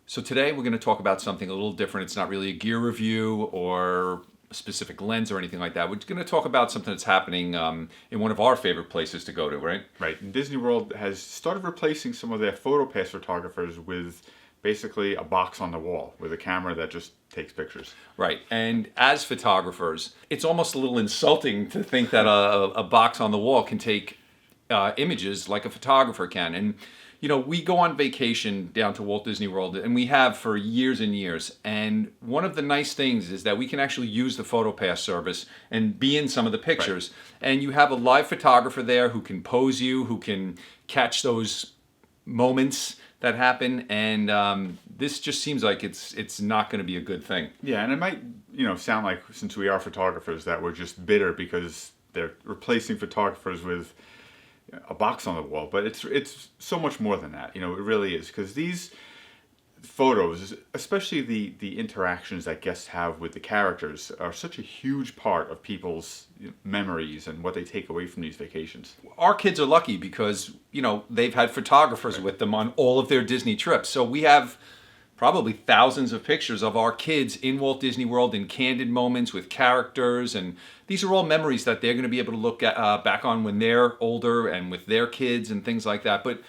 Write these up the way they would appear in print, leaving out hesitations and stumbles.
So today we're going to talk about something a little different. It's not really a gear review or a specific lens or anything like that. We're going to talk about something that's happening in one of our favorite places to go to, right? Right. And Disney World has started replacing some of their Photopass photographers with basically a box on the wall with a camera that just takes pictures. Right. And as photographers, it's almost a little insulting to think that a box on the wall can take images like a photographer can. And we go on vacation down to Walt Disney World, and we have for years and years. And one of the nice things is that we can actually use the Photopass service and be in some of the pictures. Right. And you have a live photographer there who can pose you, who can catch those moments that happen. And this just seems like it's not going to be a good thing. Yeah, and it might sound like, since we are photographers, that we're just bitter because they're replacing photographers with a box on the wall, but it's so much more than that. It really is, because these photos, especially the interactions that guests have with the characters, are such a huge part of people's memories and what they take away from these vacations. Our kids are lucky because they've had photographers with them on all of their Disney trips, so we have probably thousands of pictures of our kids in Walt Disney World in candid moments with characters, and these are all memories that they're going to be able to look at, back on when they're older and with their kids and things like that. But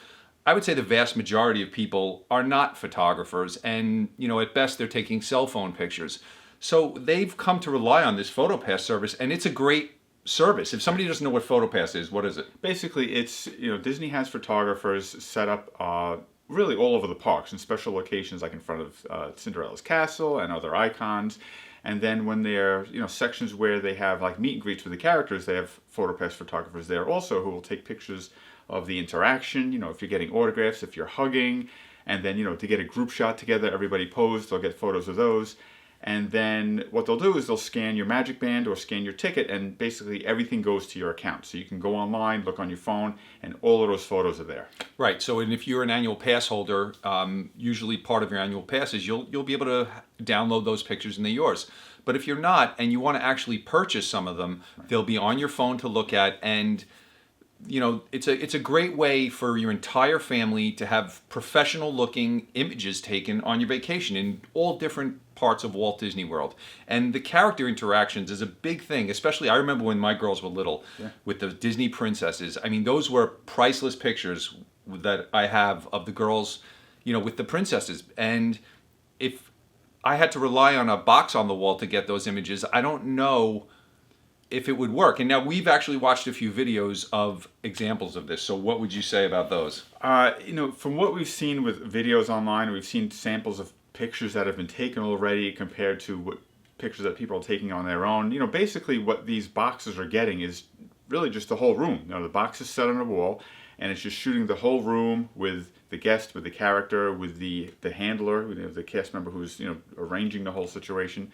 I would say the vast majority of people are not photographers, and at best they're taking cell phone pictures. So they've come to rely on this Photopass service, and it's a great service. If somebody doesn't know what Photopass is, what is it? Basically, it's Disney has photographers set up really all over the parks in special locations, like in front of Cinderella's castle and other icons. And then when they're sections where they have like meet and greets with the characters, they have Photopass photographers there also who will take pictures of the interaction. If you're getting autographs, if you're hugging, and then to get a group shot together, everybody posed, they'll get photos of those. And then what they'll do is they'll scan your Magic Band or scan your ticket, and basically everything goes to your account. So you can go online, look on your phone, and all of those photos are there. Right. So, and if you're an annual pass holder, usually part of your annual pass is you'll be able to download those pictures and they're yours. But if you're not and you want to actually purchase some of them, they'll be on your phone to look at, and it's a great way for your entire family to have professional looking images taken on your vacation in all different parts of Walt Disney World. And the character interactions is a big thing, especially I remember when my girls were little with the Disney princesses. I mean, those were priceless pictures that I have of the girls, with the princesses. And if I had to rely on a box on the wall to get those images, I don't know if it would work. And now we've actually watched a few videos of examples of this. So what would you say about those? From what we've seen with videos online, we've seen samples of pictures that have been taken already compared to what pictures that people are taking on their own. Basically what these boxes are getting is really just the whole room. The box is set on a wall, and it's just shooting the whole room with the guest, with the character, with the handler, with the cast member who's arranging the whole situation.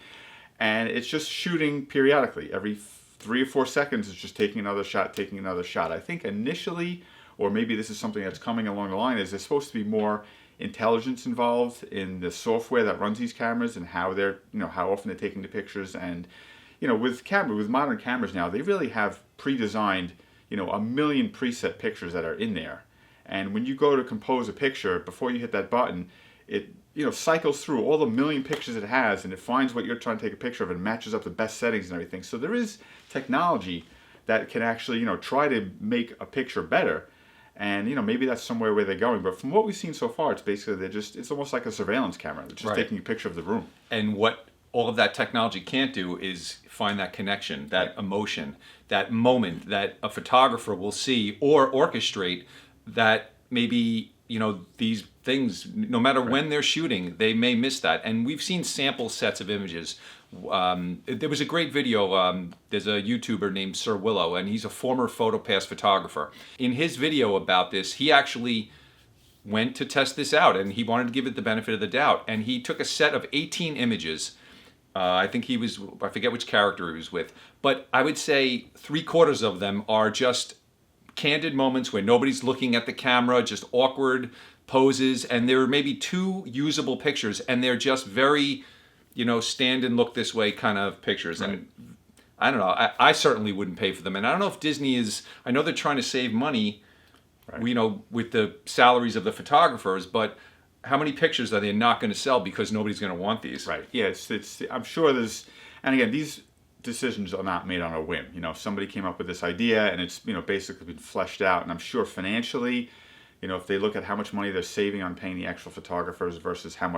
And it's just shooting periodically. Every 3 or 4 seconds, it's just taking another shot, taking another shot. I think initially, or maybe this is something that's coming along the line, is there's supposed to be more intelligence involved in the software that runs these cameras and how they're, how often they're taking the pictures. And, with modern cameras now, they really have pre-designed, a million preset pictures that are in there. And when you go to compose a picture, before you hit that button, it cycles through all the million pictures it has, and it finds what you're trying to take a picture of and matches up the best settings and everything. So there is technology that can actually, try to make a picture better. And, maybe that's somewhere where they're going. But from what we've seen so far, it's basically it's almost like a surveillance camera. They're just taking a picture of the room. And what all of that technology can't do is find that connection, that emotion, that moment that a photographer will see or orchestrate that maybe, these things, no matter when they're shooting, they may miss that. And we've seen sample sets of images. There was a great video. There's a YouTuber named Sir Willow, and he's a former Photopass photographer. In his video about this, he actually went to test this out, and he wanted to give it the benefit of the doubt. And he took a set of 18 images. I forget which character he was with, but I would say 3/4 of them are just candid moments where nobody's looking at the camera, just awkward poses, and there are maybe 2 usable pictures, and they're just very, stand and look this way kind of pictures. Right. And I don't know, I certainly wouldn't pay for them. And I don't know if Disney I know they're trying to save money, with the salaries of the photographers, but how many pictures are they not going to sell because nobody's going to want these? Right. Yeah. It's. I'm sure there's. And again, these decisions are not made on a whim. You know, somebody came up with this idea, and it's basically been fleshed out. And I'm sure financially, if they look at how much money they're saving on paying the actual photographers versus how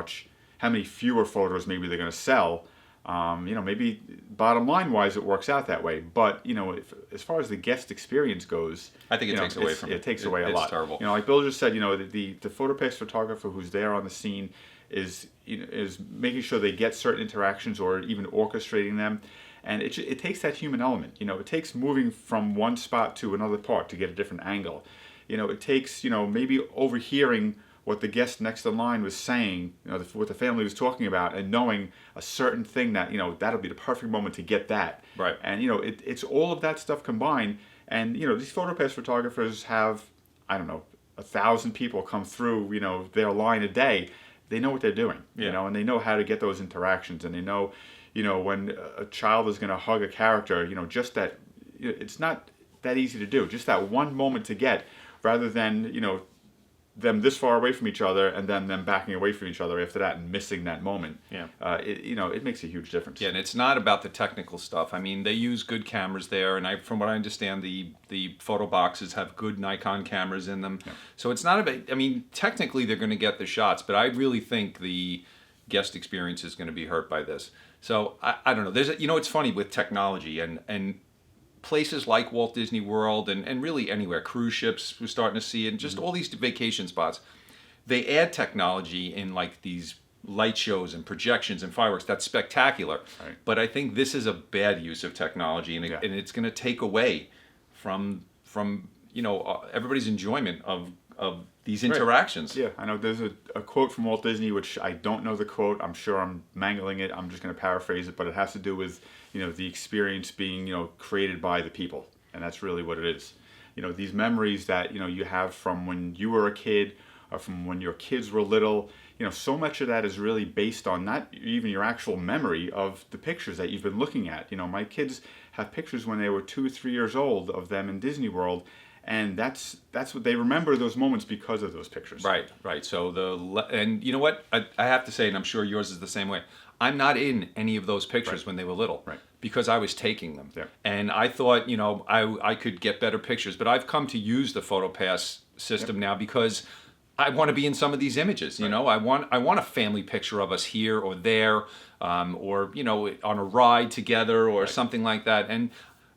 many fewer photos maybe they're going to sell. Maybe bottom line wise it works out that way, but as far as the guest experience goes, I think it takes away from it. It takes away a lot. It's terrible. Like Bill just said, the Photopass photographer who's there on the scene is making sure they get certain interactions or even orchestrating them, and it takes that human element. It takes moving from one spot to another part to get a different angle. It takes maybe overhearing what the guest next in line was saying, what the family was talking about, and knowing a certain thing that, that'll be the perfect moment to get that. Right. And, it's all of that stuff combined. And, these Photopass photographers have, 1,000 people come through, their line a day. They know what they're doing, and they know how to get those interactions. And they know, when a child is going to hug a character, just that, it's not that easy to do. Just that one moment to get, rather than, them this far away from each other and then them backing away from each other after that and missing that moment. Yeah. It makes a huge difference. Yeah, and it's not about the technical stuff. I mean, they use good cameras there, and from what I understand, the photo boxes have good Nikon cameras in them. Yeah. So it's not about. I mean, technically they're going to get the shots, but I really think the guest experience is going to be hurt by this. So I don't know. There's it's funny with technology and places like Walt Disney World and really anywhere, cruise ships we're starting to see, and just all these vacation spots, they add technology in like these light shows and projections and fireworks. That's spectacular. Right. But I think this is a bad use of technology, and it's going to take away from everybody's enjoyment of these interactions. Right. Yeah, I know there's a quote from Walt Disney, which I don't know the quote. I'm sure I'm mangling it. I'm just going to paraphrase it, but it has to do with the experience being created by the people, and that's really what it is. These memories that you have from when you were a kid or from when your kids were little. So much of that is really based on not even your actual memory of the pictures that you've been looking at. My kids have pictures when they were 2 or 3 years old of them in Disney World. And that's what they remember those moments because of those pictures. Right. So and you know what? I have to say, and I'm sure yours is the same way. I'm not in any of those pictures when they were little, because I was taking them. Yeah. And I thought, I could get better pictures, but I've come to use the Photopass system now because I want to be in some of these images. I want a family picture of us here or there, or on a ride together or something like that. And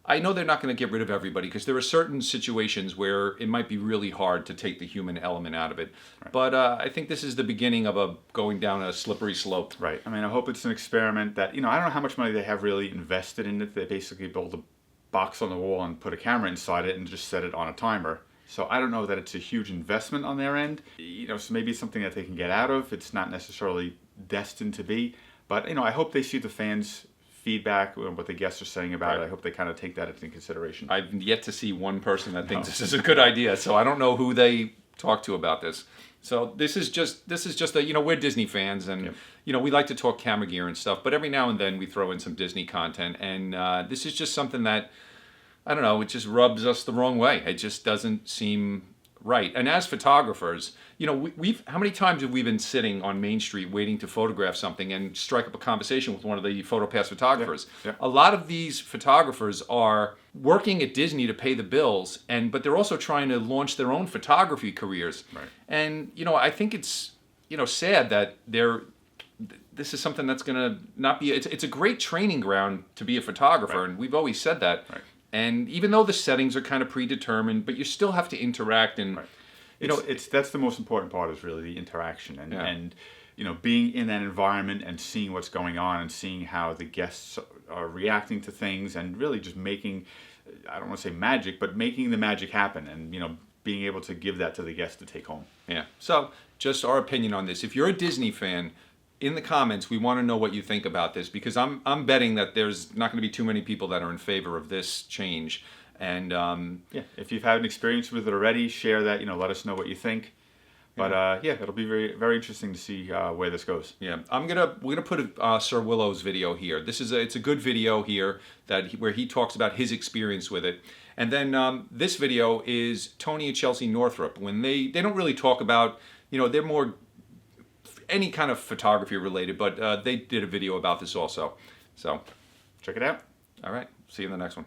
I know they're not going to get rid of everybody because there are certain situations where it might be really hard to take the human element out of it. Right. But I think this is the beginning of going down a slippery slope. Right. I mean, I hope it's an experiment that, I don't know how much money they have really invested in it. They basically build a box on the wall and put a camera inside it and just set it on a timer. So I don't know that it's a huge investment on their end. So maybe it's something that they can get out of. It's not necessarily destined to be. But, I hope they see the fans' feedback and what the guests are saying about it. I hope they kind of take that into consideration. I've yet to see one person that thinks this is a good idea, so I don't know who they talk to about this. So this is just we're Disney fans, and we like to talk camera gear and stuff, but every now and then we throw in some Disney content, and this is just something that, I don't know, it just rubs us the wrong way. It just doesn't seem right. And as photographers, we've how many times have we been sitting on Main Street waiting to photograph something and strike up a conversation with one of the Photopass photographers? Yeah. A lot of these photographers are working at Disney to pay the bills, but they're also trying to launch their own photography careers. Right. And I think it's sad that this is something that's going to not be. It's a great training ground to be a photographer, and we've always said that. Right. And even though the settings are kind of predetermined, but you still have to interact and. That's the most important part is really the interaction and being in that environment and seeing what's going on and seeing how the guests are reacting to things and really just making, I don't want to say magic, but making the magic happen and being able to give that to the guests to take home. Yeah. So just our opinion on this. If you're a Disney fan, in the comments we want to know what you think about this, because I'm betting that there's not going to be too many people that are in favor of this change. And if you've had an experience with it already, share that. Let us know what you think. But it'll be very, very interesting to see where this goes. Yeah, we're gonna put Sir Willow's video here. It's a good video here where he talks about his experience with it. And then this video is Tony and Chelsea Northrup when they don't really talk about they're more any kind of photography related, but they did a video about this also. So Check it out. all right, see you in the next one.